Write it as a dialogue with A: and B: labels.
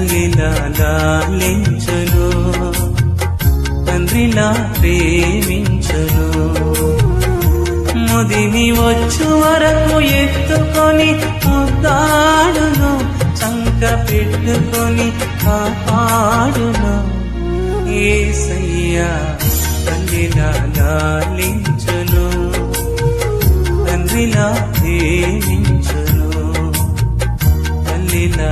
A: తల్లిలా లాలించును, తండ్రిలా ప్రేమించును. ముదిమి వచ్చు వరకు ఎత్తుకొని ముద్దాడును, చంక పెట్టుకొని కాపాడును. యేసయ్యా తల్లిలా లాలించును, తండ్రిలా ప్రేమించును, తల్లిలా